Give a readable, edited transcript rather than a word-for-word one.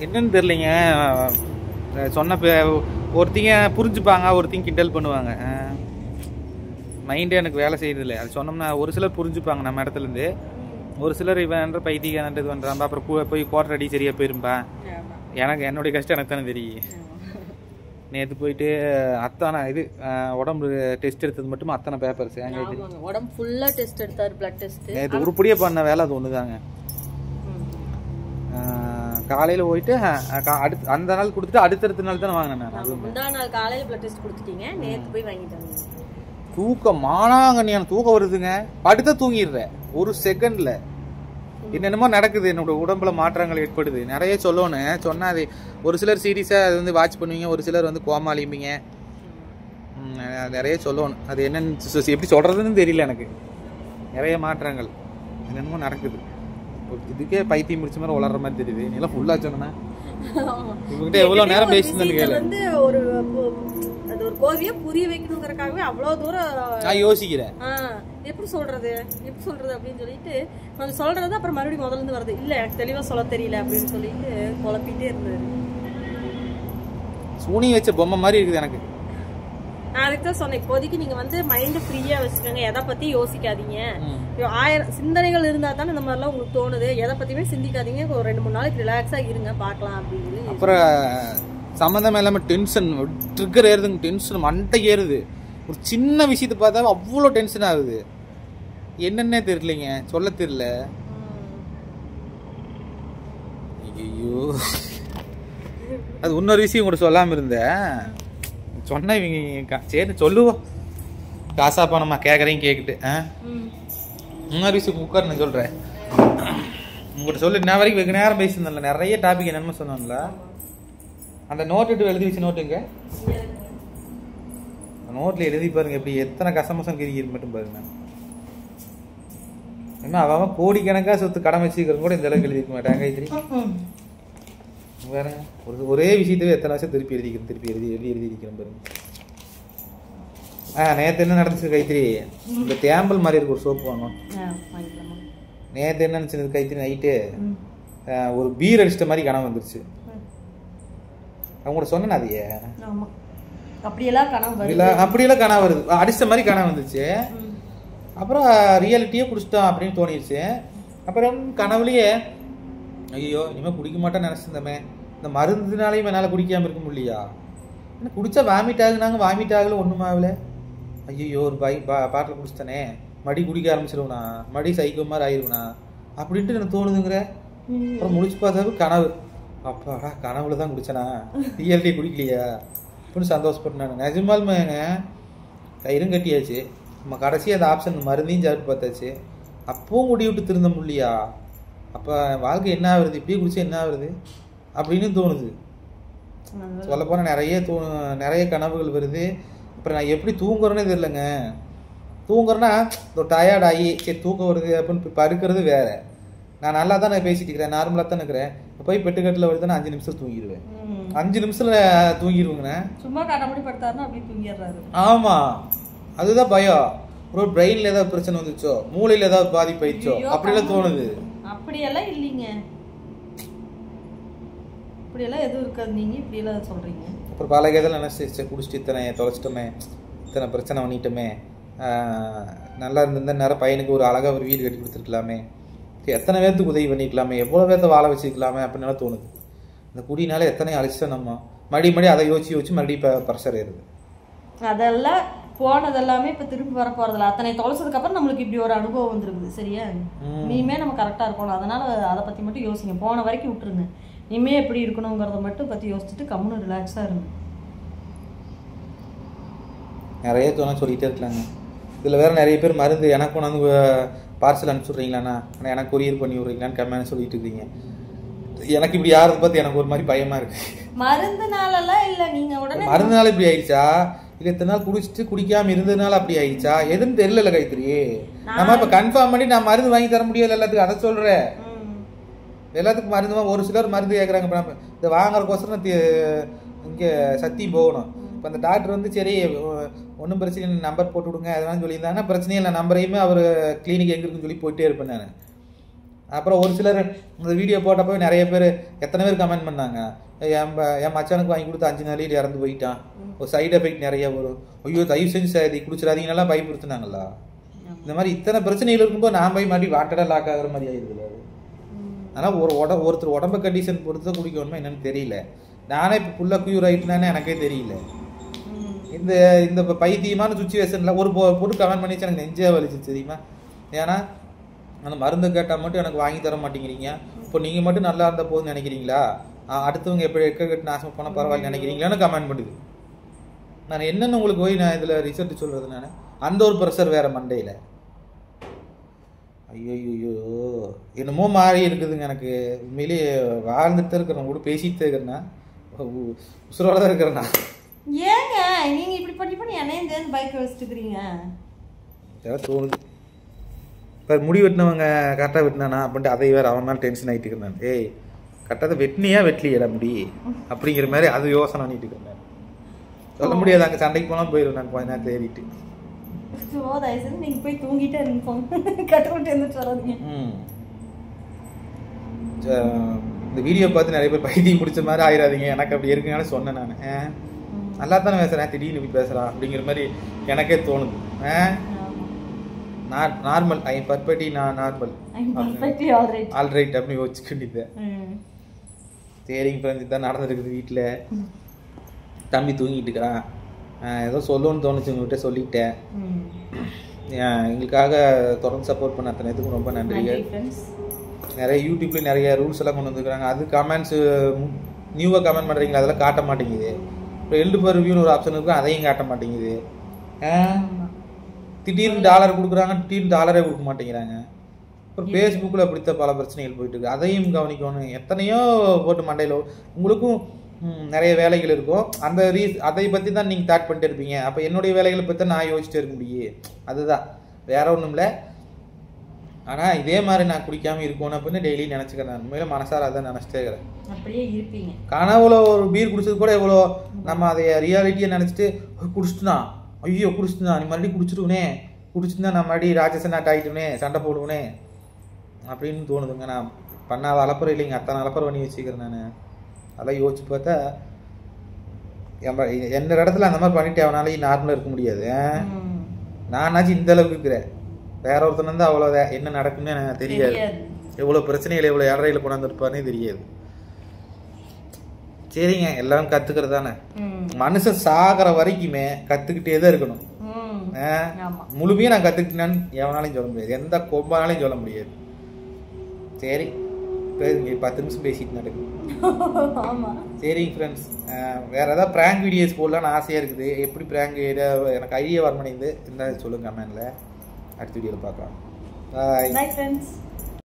என்னன்னு தெரியலைங்க. சொன்ன ஒருத்திங்க புரிஞ்சுப்பாங்க, ஒருத்திங்க கிண்டல் பண்ணுவாங்க. மைண்டே எனக்கு வேலை செய்யறதில்லை. அது சொன்னோம்னா ஒரு சிலர் புரிஞ்சுப்பாங்க நம்ம இடத்துலேருந்து, ஒரு சிலர் இவன்ற பைத்தியம் இது பண்ணுறான், அப்புறம் போய் குவார்டர் அடி சரியாக போயிருப்பான். எனக்கு என்னுடைய கஷ்டம் எனக்கு தானே தெரியும். நேற்று போயிட்டு அத்தான இது உடம்பு டெஸ்ட் எடுத்தது மட்டும் அத்தனை பேப்பர்ஸ் உடம்பு ஃபுல்லாக டெஸ்ட் எடுத்தார், பிளட் டெஸ்ட். நேற்று உருப்படியாக பண்ண வேலை அது ஒன்று தாங்க. காலையில் போயிட்டு அடுத்து அந்த நாள் கொடுத்துட்டு அடுத்தடுத்த நாள் தானே வாங்கினேன் நான். முந்தா நாள் காலையில் பிளட் டெஸ்ட் கொடுத்துட்டீங்க, நேற்று போய் வாங்கிட்டாங்க. தூக்கம் மானாங்கண்ணியான தூக்கம் வருதுங்க. படுத்த தூங்கிடுறேன் ஒரு செகண்ட்ல. என்னென்னமோ நடக்குது, என்னோட உடம்புல மாற்றங்கள் ஏற்படுது. நிறைய சொல்லணும் சொன்னா அது ஒரு சிலர் சீரியஸாக அது வந்து வாட்ச் பண்ணுவீங்க, ஒரு சிலர் வந்து கோமாளிப்பீங்க. நிறைய சொல்லணும். அது என்னன்னு எப்படி சொல்றதுன்னு தெரியல எனக்கு. நிறைய மாற்றங்கள் என்னென்னமோ நடக்குது. இதுக்கே பைத்தியம் முடிச்ச மாதிரி வளர்ற மாதிரி தெரியுது. நீ எல்லாம் ஃபுல்லா சொன்னா இவங்கிட்ட எவ்வளவு நேரம் பேசினது வந்து ஒரு அது ஒரு கோவியை புரிய வைக்கணுங்கிறதுக்காகவே அவ்வளவு தூரம் நான் யோசிக்கிறேன். எப்படி சொல்றது அப்படின்னு சொல்லிட்டு கொஞ்சம் சொல்றது, அப்புறம் மறுபடியும் முதல்ல இருந்து வருது. இல்ல எனக்கு தெளிவா சொல்ல தெரியல அப்படின்னு சொல்லிட்டு குழப்பிட்டே இருந்தாரு. சூனி வச்ச பொம்மை மாதிரி இருக்குது எனக்கு. நான் அதுக்கு தான் சொன்னேன், இப்போதைக்கு நீங்க வந்து மைண்ட் ஃப்ரீயா வச்சுக்கோங்க, எதை பத்தி யோசிக்காதீங்க. 1000 சிந்தனைகள் இருந்தா தானே இந்த மாதிரிலாம் உங்களுக்கு தோணுது. எதை பத்தியுமே சிந்திக்காதீங்க, ஒரு 2-3 நாளைக்கு ரிலாக்ஸா இருங்க, பார்க்கலாம் அப்படின்னு. அப்புறம் சம்மந்தம் இல்லாம டென்ஷன் ட்ரிக்கர் ஏறுதுங்க, டென்ஷன் மண்டை ஏறுது. ஒரு சின்ன விஷயத்தை பார்த்தா அவ்வளோ டென்ஷன் ஆகுது. என்னன்னே தெரியலைங்க, சொல்ல தெரியல. ஐயோ, அது இன்னொரு விஷயம் கூட சொல்லாம இருந்தேன். சொன்ன இவங்க சரி சொல்லுவோம், காசா பணமா கேட்குறேன் கேட்குட்டு. இன்னொரு விஷயம் உட்கார் நான் சொல்கிறேன் உங்கள்கிட்ட சொல்லி இன்ன வரைக்கும் வெகு நேரம் பேசியிருந்தேன்ல, நிறைய டாபிக் என்னென்னு சொன்னோம்ல. அந்த நோட்டு எழுதி வச்சு நோட்டுங்க, நோட்டில் எழுதி பாருங்க எப்படி எத்தனை கசமசம் கிரிக்கிறது மட்டும் பாருங்க. ஏன்னா அவன் கோடிக்கணக்காக சொத்து கடன் வச்சுக்கிறவங்க கூட இந்த அளவுக்கு எழுதிக்க மாட்டாங்க. கைத்திரி வேற ஒரே விஷயத்தவே எத்தனை வருஷம் திருப்பி எழுதிக்கிறேன் பாருங்க. நேற்று என்ன நடந்துச்சு கைத்திரி, இந்த தேம்பல் மாதிரி இருக்கு ஒரு சோப்பு வாங்கும். நேற்று என்ன நினச்சது கைத்திரி, நைட்டு ஒரு பீர் அடிச்சிட்ட மாதிரி கனவு வந்துருச்சு. அவங்க சொன்னேன் அதையே அப்படியெல்லாம் கனவு வருது, அடிச்ச மாதிரி கனவு வந்துச்சு. அப்புறம் ரியாலிட்டியே குடிச்சிட்டோம் அப்படின்னு தோணிடுச்சு. அப்புறம் கனவுலயே ஐயோ இனிமேல் குடிக்க மாட்டேன்னு நினச்சிருந்தோமே, இந்த மருந்துனாலையும் என்னால் குடிக்காமல் இருக்க முடியலையா, ஏன்னா குடித்தா வாமிட் ஆகுனாங்க, வாமிட் ஆகல ஒன்றும் ஆகலை. ஐயோ ஒரு பாட்டில் குடிச்சிட்டானே, மடி குடிக்க ஆரம்பிச்சிருவனா, மடி சைக்கோ மாதிரி ஆயிடுவனா அப்படின்ட்டு எனக்கு தோணுதுங்கிற. அப்புறம் முடிச்சு பார்த்தாவே கனவு. அப்பாடா கனவுல தான் குடிச்சனா, ரியாலிட்டி குடிக்கலையா அப்படின்னு சந்தோஷப்பட்டு நான் நிஜமாலுமேங்க கயிறும் கட்டியாச்சு. நம்ம கடைசி அந்த ஆப்ஷன் மருந்தையும் சாப்பிட்டு பார்த்தாச்சு, அப்பவும் முடி விட்டு திருந்த முடியலையா, அப்போ வாழ்க்கை என்ன ஆகுறது, இப்படியே குடிச்சா என்ன ஆகுறது அப்படின்னு தோணுது. சொல்லப்போனால் நிறைய கனவுகள் வருது. அப்புறம் நான் எப்படி தூங்குறேன்னே தெரியலங்க. தூங்குறேன்னா டயர்ட் ஆகி சரி தூக்கம் வருது அப்படின்னு படுக்கிறது வேற. நான் நல்லா தான் நான் பேசிட்டு இருக்கிறேன், நார்மலாக தான் இருக்கிறேன். போய் பெட்டுக்கட்டில் வருதுன்னா 5 நிமிஷம் தூங்கிடுவேன். 5 நிமிஷத்துல தூங்கிடுவேங்க. சும்மா கட்டப்படி படுத்தாருன்னா அப்படி தூங்கிடுறாரு. ஆமாம், அதுதான் பயம். ஒரு பிரெயின்ல ஏதாவது பிரச்சனை வந்துச்சோ, மூளையில் ஏதாவது பாதிப்பாயிடுச்சோ அப்படிலாம் தோணுது. அப்படியெல்லாம் இல்லைங்க, இப்படியெல்லாம் எதுவும் இருக்காது. நீங்கள் இப்படியெல்லாம் சொல்கிறீங்க. அப்புறம் பல இதெல்லாம் நினச்சி குடிச்சிட்டு இத்தனை தொலைச்சிட்டோமே, இத்தனை பிரச்சனை பண்ணிட்டோமே, நல்லா இருந்திருந்த நேரம் பையனுக்கு ஒரு அழகாக ஒரு வீடு கட்டி கொடுத்துருக்கலாமே, எத்தனை பேர்த்துக்கு உதவி பண்ணிக்கலாமே, எவ்வளோ பேர்த்த வாழ வச்சுக்கலாமே அப்படின்னு தோணுது. இந்த குடினால எத்தனை அழைச்சிட்டோம் நம்ம, மறுபடியும் அதை யோசிச்சு மறுபடியும் ப்ரெஷர் ஏறுது. அதெல்லாம் போனதெல்லாமே இப்போ திருப்பி வர போகிறதில்ல. அத்தனை தொலைச்சதுக்கு அப்புறம் நம்மளுக்கு இப்படி ஒரு அனுபவம் வந்துருக்குது. சரியா, இனிமே நம்ம கரெக்டாக இருக்கணும். அதனால அதை பற்றி மட்டும் யோசிங்க, போன வரைக்கும் விட்டுருங்க. இனிமே எப்படி இருக்கணுங்கிறத மட்டும் பற்றி யோசிச்சுட்டு கம்முன்னு ரிலாக்ஸாக இருங்க. நிறைய தோண சொல்லிகிட்டே இருக்கலாங்க. இதில் வேறு நிறைய பேர் மருந்து எனக்கு கொண்டாந்து பார்சல் அனுப்பிச்சுட்றீங்களாண்ணா, ஆனால் எனக்கு கொரியர் பண்ணி விட்றீங்களான்னு கம்மியான சொல்லிட்டு இருக்கீங்க. எனக்கு இப்படி யாரை பார்த்து எனக்கு ஒரு மாதிரி பயமாக இருக்குது. மருந்துனாலலாம் இல்லை, நீங்கள் உடனே மருந்துனால இப்படி ஆயிடுச்சா, இல்லை இத்தனை நாள் குடிச்சிட்டு குடிக்காமல் இருந்ததுனால அப்படி ஆயிடுச்சா, எதுன்னு தெரியல கைத்திரி. நம்ம இப்போ கன்ஃபார்ம் பண்ணி நான் மருந்து வாங்கி தர முடியல எல்லாத்துக்கும், அதை சொல்கிறேன். எல்லாத்துக்கும் மருந்து ஒரு சிலர் மருந்து கேட்குறாங்க. இப்போ நம்ம இதை வாங்குறதுக்கோசரம் இங்கே சக்தி போகணும். இப்போ அந்த டாக்டர் வந்து சரி ஒன்றும் பிரச்சனை இல்லை நம்பர் போட்டு விடுங்க அதெல்லாம் சொல்லியிருந்தாங்கன்னா பிரச்சனையே இல்லை, நம்பரையுமே அவர் கிளினிக் எங்கே இருக்குன்னு சொல்லி போயிட்டே இருப்பேன் நான். அப்புறம் ஒரு சிலர் இந்த வீடியோ போட்டப்போ நிறைய பேர் எத்தனை பேர் கமெண்ட் பண்ணாங்க, என் மச்சானுக்கு வாங்கி கொடுத்து 5 நாளையில் இறந்து போயிட்டான், ஒரு சைடு எஃபெக்ட் நிறைய வரும், ஐயோ தயவு செஞ்சு சார் குடிச்சிடாதீங்கலாம் பயப்படுத்தினாங்களா. இந்த மாதிரி இத்தனை பிரச்சனைகள் இருக்கும்போது நான் போய் மாட்டி வாட்டடாக லாக் ஆகிற மாதிரி ஆயிடுது. அதனால் ஒருத்தர் உடம்பு கண்டிஷன் பொறுத்து குடிக்கணுமா என்னன்னு தெரியல. நானே இப்போ ஃபுல்லாக க்யூர் ஆகிட்டுனானே எனக்கே தெரியல. இந்த பைத்தியமான சுச்சுவேஷனில் ஒரு போட்டு கமெண்ட் பண்ணிச்சு எனக்கு நெஞ்சே வலிச்சு தெரியுமா. ஏன்னா அந்த மருந்து கேட்டால் மட்டும் எனக்கு வாங்கி தர மாட்டேங்கிறீங்க, இப்போ நீங்கள் மட்டும் நல்லா இருந்த போதுன்னு நினைக்கிறீங்களா, அடுத்தவங்க எப்படி கட்டு நாசம் பண்ண பரவாயில்ல நினைக்கிறீங்களான்னு கமெண்ட் பண்ணுது. நான் என்னென்னு உங்களுக்கு போய் நான் இதில் ரிசல்ட் சொல்கிறது, நான் அந்த ஒரு ப்ரெஷர் வேறு மண்டையில். ஐயோ என்னமோ மாறி இருக்குதுங்க எனக்கு. உண்மையிலேயே வாழ்ந்துட்டு இருக்கிறேன், கூட பேசிட்டு இருக்கிறேன்னா, உசுரோட தான் இருக்கிறேண்ணா. ஏங்க நீங்க இப்படி பண்ணி என்னையும் பைக் வச்சுட்டுக்கிறீங்க தோணுது. இப்போ முடி வெட்டினவங்க கரெக்டாக வெட்டினானா அப்படின்ட்டு அதை வேறு அவன் மேலே டென்ஷன் ஆகிட்டு இருக்கிறேன். ஏய் கரெக்டாக வெட்டினியா வெட்டலையடா முடி அப்படிங்கிற மாதிரி அது யோசனை பண்ணிட்டு இருக்கிறேன். சொல்ல முடியாது, அங்கே சண்டைக்கு போனால் போயிடும் நான் கொஞ்ச நேரம் தேடிட்டு. நீங்க போய் தூங்கிட்டே கட்டுக்கிட்டு இருந்துட்டு வராதீங்க. இந்த வீடியோ பார்த்து நிறைய பேர் பைத்தியம் பிடிச்ச மாதிரி ஆயிடாதீங்க, எனக்கு அப்படி இருக்குன்னு சொன்னேன். நான் நல்லா தானே பேசுகிறேன், திடீர்னு இப்படி பேசுகிறான் அப்படிங்கிற மாதிரி எனக்கே தோணுது. நார்மல் ஐ பர்ஃபெக்ட்லி நார்மல் ஆல்ரைட் அப்படின்னு யோசிச்சுக்கிட்டு. சரிங்க ஃப்ரெண்ட்ஸ், இதான் நடந்துருக்குது வீட்டில். தம்பி தூங்கிட்டு இருக்கிறான். ஏதோ சொல்லணும்னு தோணுச்சு, உங்கள்கிட்ட சொல்லிட்டேன். எங்களுக்காக தொடர்ந்து சப்போர்ட் பண்ண அத்தனை இதுக்கும் ரொம்ப நன்றிங்க. நிறைய யூடியூப்லேயும் நிறைய ரூல்ஸ் எல்லாம் கொண்டு வந்துருக்காங்க. அது கமெண்ட்ஸு நியூவாக கமெண்ட் பண்ணுறீங்களா, அதெல்லாம் காட்ட மாட்டேங்குது. இப்போ எல்டு பர் ரிவ்யூன்னு ஒரு ஆப்ஷன் இருக்கும், அதையும் காட்ட மாட்டேங்குது. திடீர்னு டாலர் கொடுக்குறாங்க, திடீர்னு டாலரே கொடுக்க மாட்டேங்கிறாங்க. அப்புறம் ஃபேஸ்புக்கில் அப்படித்தான் பல பிரச்சனைகள் போயிட்டு இருக்கு, அதையும் கவனிக்கணும். எத்தனையோ போட்டு மண்டையில் உங்களுக்கும் நிறைய வேலைகள் இருக்கும். அந்த அதை பற்றி தான் நீங்கள் தாட் பண்ணிட்டு இருப்பீங்க. அப்போ என்னுடைய வேலைகளை பற்றி தான் நான் யோசிச்சுட்டு இருக்க முடியும். அதுதான், வேற ஒன்றும் இல்லை. ஆனால் இதே மாதிரி நான் குடிக்காமல் இருக்கணும் அப்படின்னு டெய்லி நினச்சிக்கிறேன். நான் உண்மையில மனசார அதான் நினச்சிட்டே இருக்கிறேன். அப்படியே இருப்பீங்க. கனவுல ஒரு பீர் குடிச்சது கூட எவ்வளோ நம்ம அதை ரியாலிட்டியை நினச்சிட்டு குடிச்சுட்டுனா, ஐயோ குடிச்சுட்டுனா நீ மறுபடியும் குடிச்சுட்டுனா நான் மறுபடியும் ராட்சசன் ஆகிட்டுனே, சண்டை போடுவேனே அப்படின்னு தோணுதுங்க. நான் பண்ணாத அலப்பறம் இல்லைங்க, அத்தனை அலப்பறம் பண்ணி வச்சுக்கிறேன். நான் அதெல்லாம் யோசிச்சு பார்த்தா எந்த இடத்துல அந்த மாதிரி பண்ணிட்டு அவனாலையும் நார்மலாக இருக்க முடியாது. நானாச்சும் இந்த அளவுக்கு இருக்கிறேன், வேற ஒருத்தன் வந்து அவ்வளோதான் என்ன நடக்குன்னு எனக்கு தெரியாது. எவ்வளோ பிரச்சனைகள் எவ்வளோ இடரையில் கொண்டாந்து இருப்பானே தெரியாது. சரிங்க, எல்லாரும் கற்றுக்கிறது தானே. மனுஷன் சாகிற வரைக்குமே கற்றுக்கிட்டே தான் இருக்கணும். முழுமையாக நான் கற்றுக்கிட்டேன்னு எவனாலையும் சொல்ல முடியாது, எந்த கொம்பானாலையும் சொல்ல முடியாது. சரி, 10 நிமிஷம் பேசிட்டு நடக்குது. சரிங்க ஃப்ரெண்ட்ஸ், வேறு ஏதாவது ப்ராங்க் வீடியோஸ் போடலான்னு ஆசையாக இருக்குது. எப்படி ப்ராங்க் எனக்கு ஐடியா வரமாட்டேங்குது, இருந்தால் சொல்லுங்கள் கமெண்டில். அடுத்த வீடியோவில் பார்க்கலாம். Bye friends.